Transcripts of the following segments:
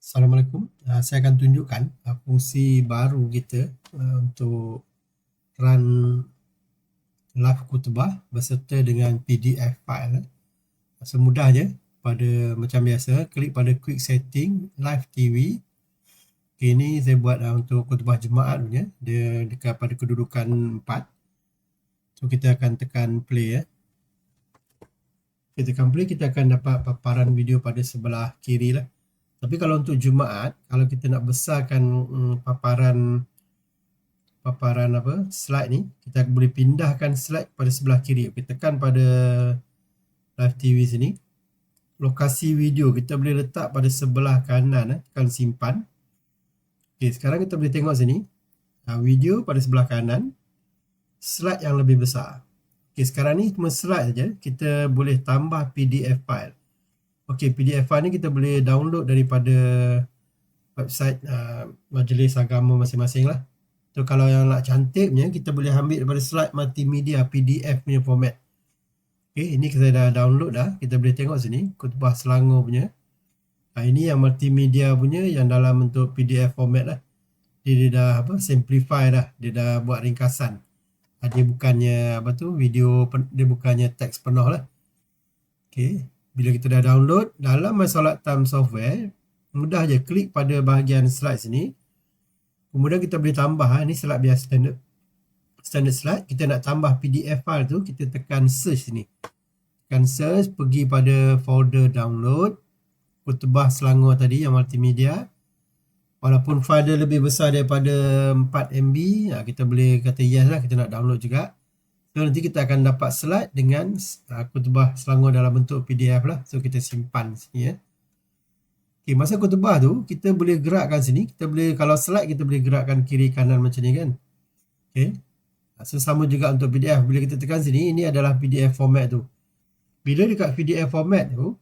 Assalamualaikum. Saya akan tunjukkan fungsi baru kita untuk run live khutbah beserta dengan PDF file. Semudah je, macam biasa, klik pada quick setting live TV. Okay, ini saya buat untuk khutbah jemaat punya, dia dekat pada kedudukan 4. So kita akan tekan play ya. Kita tekan play, kita akan dapat paparan video pada sebelah kiri lah. Tapi kalau untuk Jumaat, kalau kita nak besarkan paparan slide ni, kita boleh pindahkan slide pada sebelah kiri. Kita tekan pada live TV sini. Lokasi video kita boleh letak pada sebelah kanan, tekan simpan. Okey, sekarang kita boleh tengok sini. Video pada sebelah kanan, slide yang lebih besar. Okey, sekarang ni cuma slide saja. Kita boleh tambah PDF file. Okey, PDF file ni kita boleh download daripada website majlis agama masing-masing lah. So kalau yang nak cantiknya, kita boleh ambil daripada slide multimedia PDF punya format. Okey, ini saya dah download dah. Kita boleh tengok sini, khutbah Selangor punya. Ini yang multimedia punya yang dalam bentuk PDF format lah. Dia dah simplify dah. Dia dah buat ringkasan. Dia bukannya video, dia bukannya teks penuh lah. Okey. Bila kita dah download, dalam MySolatTime software, mudah je klik pada bahagian slide sini. Kemudian kita boleh tambah, ni slide biasa standard slide. Kita nak tambah PDF file tu, kita tekan search sini. Tekan search, pergi pada folder download. Khutbah Selangor tadi yang multimedia. Walaupun file dia lebih besar daripada 4 MB, kita boleh kata yes lah, kita nak download juga. So nanti kita akan dapat slide dengan khutbah Selangor dalam bentuk PDF lah. So kita simpan sini ya. Okay, masa khutbah tu kita boleh gerakkan sini. Kita boleh, kalau slide kita boleh gerakkan kiri kanan macam ni kan. Okay. So sama juga untuk PDF. Bila kita tekan sini, ini adalah PDF format tu. Bila dekat PDF format tu,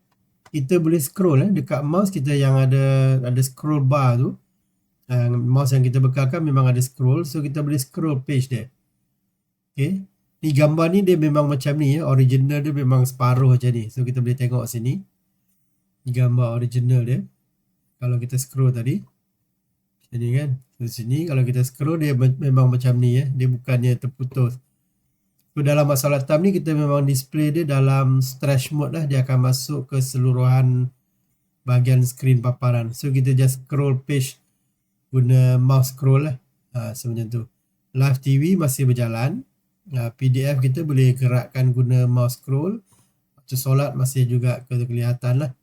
kita boleh scroll dekat mouse kita yang ada scroll bar tu. Mouse yang kita bekalkan memang ada scroll. So kita boleh scroll page dia. Okay. Ni gambar ni dia memang macam ni ya. Original dia memang separuh macam ni. So kita boleh tengok sini. Ni gambar original dia. Kalau kita scroll tadi. Macam ni kan. So sini kalau kita scroll dia memang macam ni ya. Dia bukannya terputus. So dalam MySolatTime ni kita memang display dia dalam stretch mode lah. Dia akan masuk ke seluruhan bahagian skrin paparan. So kita just scroll page guna mouse scroll lah. So macam tu. Live TV masih berjalan. PDF kita boleh gerakkan guna mouse scroll. Waktu solat masih juga kelihatan lah.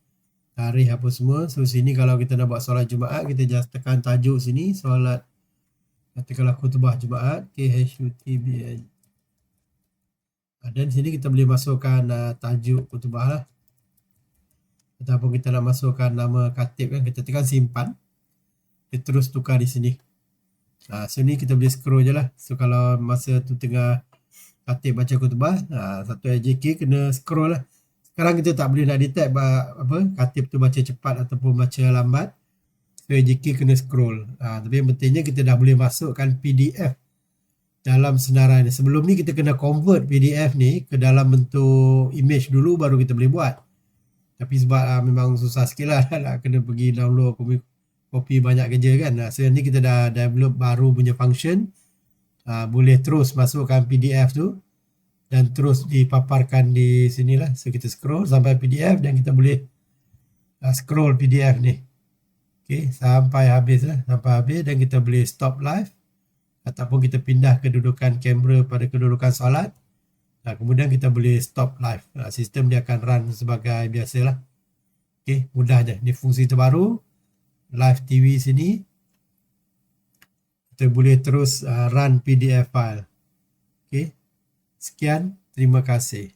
Tarikh apa semua. So sini kalau kita nak buat solat Jumaat, kita just tekan tajuk sini. Solat, katakanlah khutbah Jumaat. KHUTBN. Dan sini kita boleh masukkan tajuk khutbah lah. Ataupun kita nak masukkan nama khatib kan. Kita tekan simpan. Dia terus tukar di sini. So ni kita boleh scroll je lah. So kalau masa tu tengah khatib baca khutbah, satu AJK kena scroll lah. Sekarang kita tak boleh nak detect khatib tu baca cepat ataupun baca lambat. So AJK kena scroll. Tapi yang pentingnya kita dah boleh masukkan PDF dalam senarai ni. Sebelum ni kita kena convert PDF ni ke dalam bentuk image dulu baru kita boleh buat. Tapi sebab memang susah sikit lah nak kena pergi download kopi banyak kerja kan. So ni kita dah develop baru punya function. Boleh terus masukkan PDF tu dan terus dipaparkan di sinilah. So kita scroll sampai PDF dan kita boleh scroll PDF ni. Okay, sampai habis lah. Sampai habis dan kita boleh stop live. Ataupun kita pindah kedudukan kamera pada kedudukan solat. Kemudian kita boleh stop live. Sistem dia akan run sebagai biasalah. Okay, mudah je. Ni fungsi terbaru. Live TV sini. Kita boleh terus run PDF file. Okay. Sekian. Terima kasih.